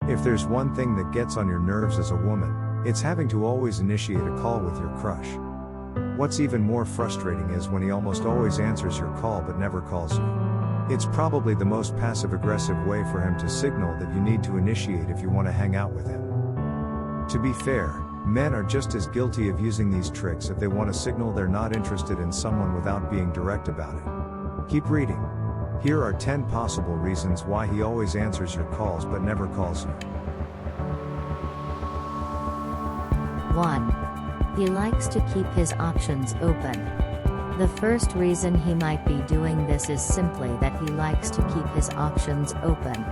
If there's one thing that gets on your nerves as a woman, it's having to always initiate a call with your crush. What's even more frustrating is when he almost always answers your call but never calls you. It's probably the most passive-aggressive way for him to signal that you need to initiate if you want to hang out with him. To be fair, men are just as guilty of using these tricks if they want to signal they're not interested in someone without being direct about it. Keep reading. Here are 10 possible reasons why he always answers your calls but never calls you. 1. He likes to keep his options open. The first reason he might be doing this is simply that he likes to keep his options open.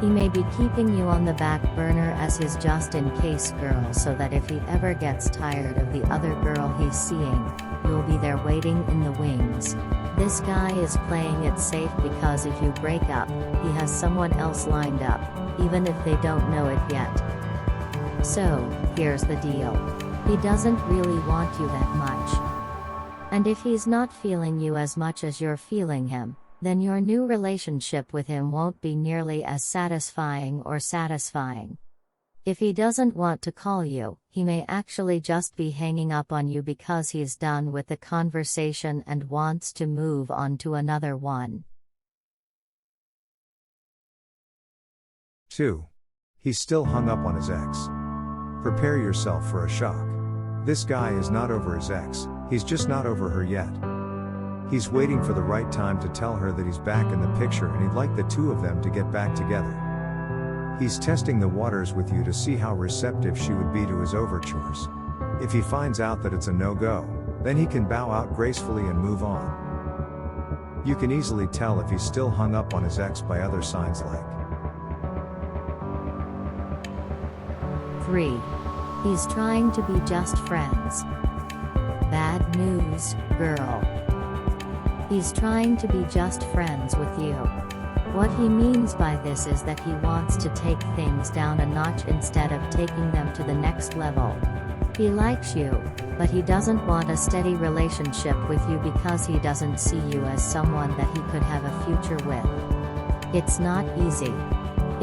He may be keeping you on the back burner as his just-in-case girl so that if he ever gets tired of the other girl he's seeing, you'll be there waiting in the wings. This guy is playing it safe because if you break up, he has someone else lined up, even if they don't know it yet. So, here's the deal. He doesn't really want you that much. And if he's not feeling you as much as you're feeling him, then your new relationship with him won't be nearly as satisfying or satisfying. If he doesn't want to call you, he may actually just be hanging up on you because he's done with the conversation and wants to move on to another one. 2. He's still hung up on his ex. Prepare yourself for a shock. This guy is not over his ex, he's just not over her yet. He's waiting for the right time to tell her that he's back in the picture and he'd like the two of them to get back together. He's testing the waters with you to see how receptive she would be to his overtures. If he finds out that it's a no-go, then he can bow out gracefully and move on. You can easily tell if he's still hung up on his ex by other signs like 3. He's trying to be just friends. Bad news, girl. He's trying to be just friends with you. What he means by this is that he wants to take things down a notch instead of taking them to the next level. He likes you, but he doesn't want a steady relationship with you because he doesn't see you as someone that he could have a future with. It's not easy.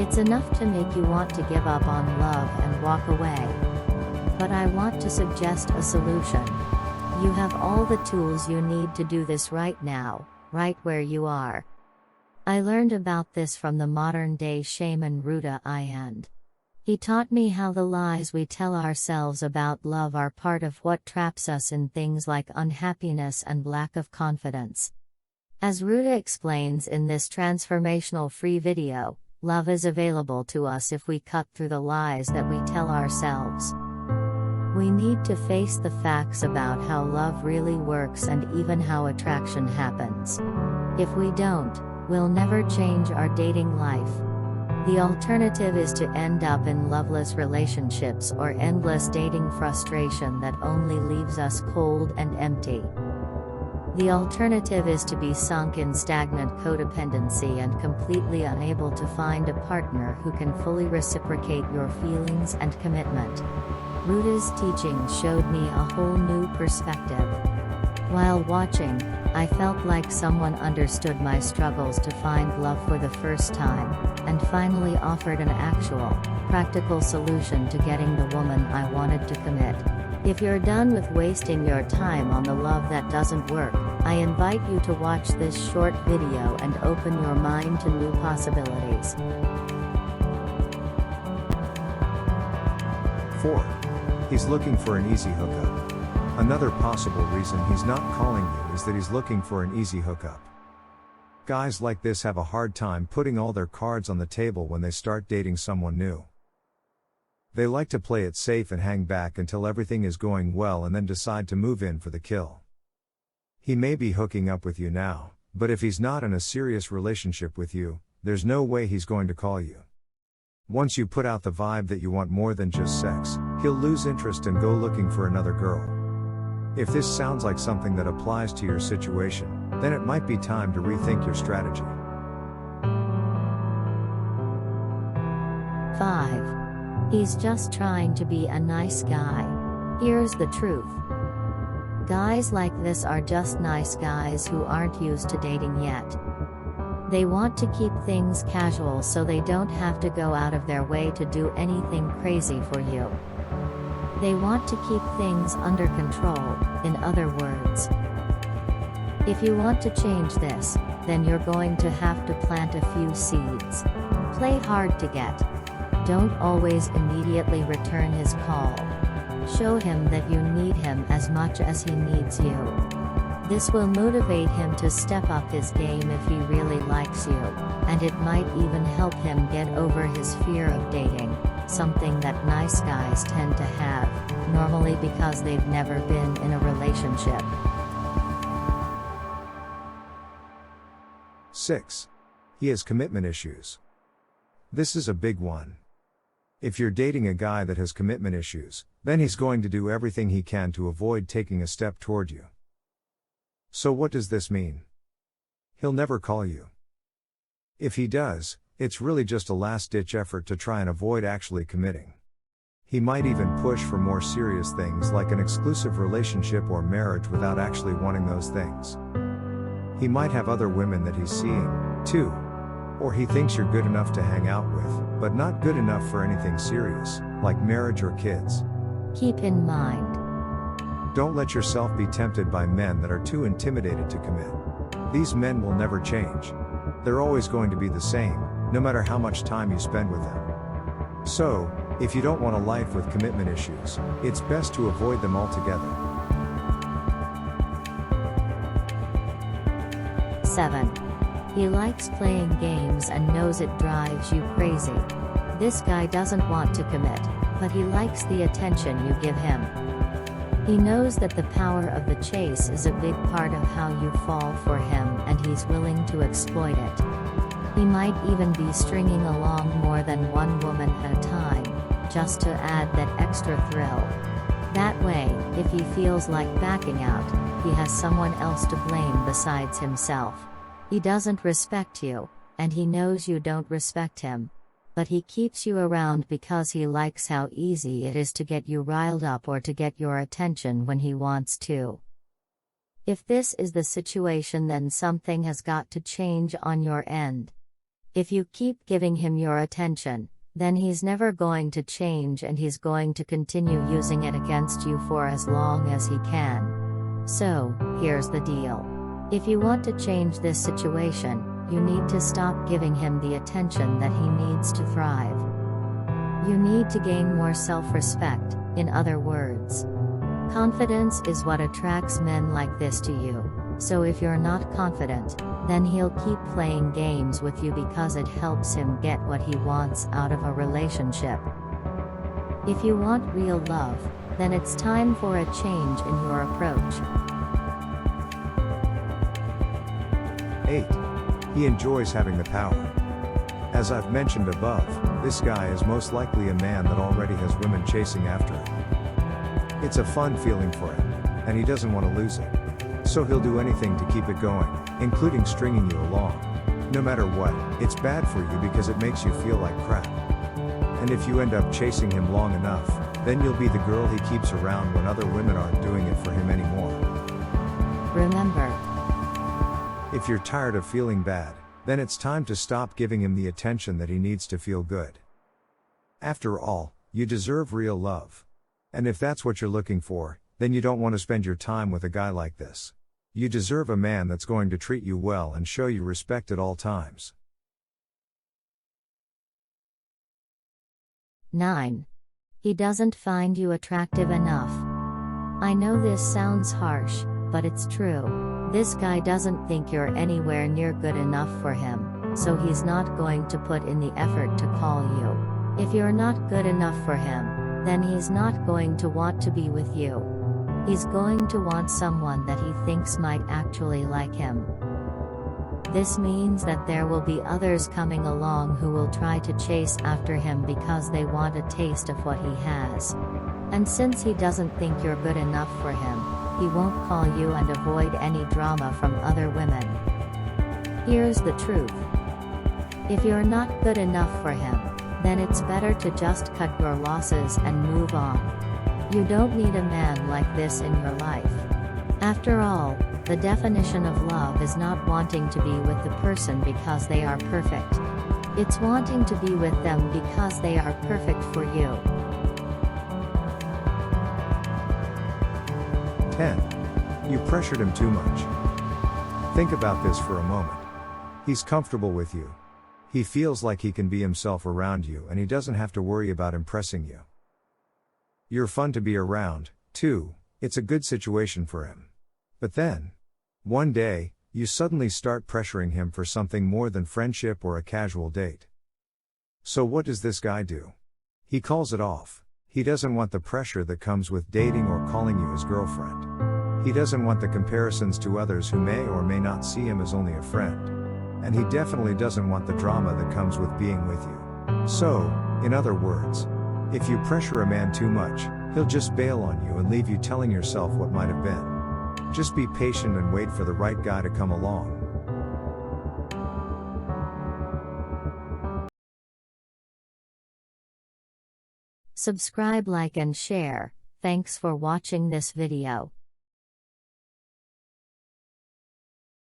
It's enough to make you want to give up on love and walk away. But I want to suggest a solution. You have all the tools you need to do this right now, right where you are. I learned about this from the modern-day shaman Ruda Ayand. He taught me how the lies we tell ourselves about love are part of what traps us in things like unhappiness and lack of confidence. As Ruda explains in this transformational free video, love is available to us if we cut through the lies that we tell ourselves. We need to face the facts about how love really works and even how attraction happens. If we don't, we'll never change our dating life. The alternative is to end up in loveless relationships or endless dating frustration that only leaves us cold and empty. The alternative is to be sunk in stagnant codependency and completely unable to find a partner who can fully reciprocate your feelings and commitment. Ruda's teachings showed me a whole new perspective. While watching, I felt like someone understood my struggles to find love for the first time, and finally offered an actual, practical solution to getting the woman I wanted to commit. If you're done with wasting your time on the love that doesn't work, I invite you to watch this short video and open your mind to new possibilities. 4. He's looking for an easy hookup. Another possible reason he's not calling you is that he's looking for an easy hookup. Guys like this have a hard time putting all their cards on the table when they start dating someone new. They like to play it safe and hang back until everything is going well and then decide to move in for the kill. He may be hooking up with you now, but if he's not in a serious relationship with you, there's no way he's going to call you. Once you put out the vibe that you want more than just sex, he'll lose interest and go looking for another girl. If this sounds like something that applies to your situation, then it might be time to rethink your strategy. 5. He's just trying to be a nice guy. Here's the truth. Guys like this are just nice guys who aren't used to dating yet. They want to keep things casual so they don't have to go out of their way to do anything crazy for you. They want to keep things under control, in other words. If you want to change this, then you're going to have to plant a few seeds. Play hard to get. Don't always immediately return his call. Show him that you need him as much as he needs you. This will motivate him to step up his game if he really likes you, and it might even help him get over his fear of dating, something that nice guys tend to have, normally because they've never been in a relationship. 6. He has commitment issues. This is a big one. If you're dating a guy that has commitment issues, then he's going to do everything he can to avoid taking a step toward you. So what does this mean? He'll never call you. If he does, it's really just a last-ditch effort to try and avoid actually committing. He might even push for more serious things like an exclusive relationship or marriage without actually wanting those things. He might have other women that he's seeing, too. Or he thinks you're good enough to hang out with, but not good enough for anything serious, like marriage or kids. Keep in mind. Don't let yourself be tempted by men that are too intimidated to commit. These men will never change. They're always going to be the same, no matter how much time you spend with them. So, if you don't want a life with commitment issues, it's best to avoid them altogether. 7. He likes playing games and knows it drives you crazy. This guy doesn't want to commit, but he likes the attention you give him. He knows that the power of the chase is a big part of how you fall for him, and he's willing to exploit it. He might even be stringing along more than one woman at a time, just to add that extra thrill. That way, if he feels like backing out, he has someone else to blame besides himself. He doesn't respect you, and he knows you don't respect him. But he keeps you around because he likes how easy it is to get you riled up or to get your attention when he wants to. If this is the situation, then something has got to change on your end. If you keep giving him your attention, then he's never going to change and he's going to continue using it against you for as long as he can. So, here's the deal. If you want to change this situation, you need to stop giving him the attention that he needs to thrive. You need to gain more self-respect, in other words. Confidence is what attracts men like this to you, so if you're not confident, then he'll keep playing games with you because it helps him get what he wants out of a relationship. If you want real love, then it's time for a change in your approach. 8. He enjoys having the power. As I've mentioned above, this guy is most likely a man that already has women chasing after him. It's a fun feeling for him, and he doesn't want to lose it. So he'll do anything to keep it going, including stringing you along. No matter what, it's bad for you because it makes you feel like crap. And if you end up chasing him long enough, then you'll be the girl he keeps around when other women aren't doing it for him anymore. Remember, if you're tired of feeling bad, then it's time to stop giving him the attention that he needs to feel good. After all, you deserve real love. And if that's what you're looking for, then you don't want to spend your time with a guy like this. You deserve a man that's going to treat you well and show you respect at all times. 9. He doesn't find you attractive enough. I know this sounds harsh, but it's true. This guy doesn't think you're anywhere near good enough for him, so he's not going to put in the effort to call you. If you're not good enough for him, then he's not going to want to be with you. He's going to want someone that he thinks might actually like him. This means that there will be others coming along who will try to chase after him because they want a taste of what he has. And since he doesn't think you're good enough for him, he won't call you and avoid any drama from other women. Here's the truth. If you're not good enough for him, then it's better to just cut your losses and move on. You don't need a man like this in your life. After all, The definition of love is not wanting to be with the person because they are perfect. It's wanting to be with them because they are perfect for you. 10. You pressured him too much. Think about this for a moment. He's comfortable with you. He feels like he can be himself around you and he doesn't have to worry about impressing you. You're fun to be around, too. It's a good situation for him. But then, one day, you suddenly start pressuring him for something more than friendship or a casual date. So what does this guy do? He calls it off. He doesn't want the pressure that comes with dating or calling you his girlfriend. He doesn't want the comparisons to others who may or may not see him as only a friend. And he definitely doesn't want the drama that comes with being with you. So, in other words, if you pressure a man too much, he'll just bail on you and leave you telling yourself what might have been. Just be patient and wait for the right guy to come along. Subscribe, like and share. Thanks for watching this video.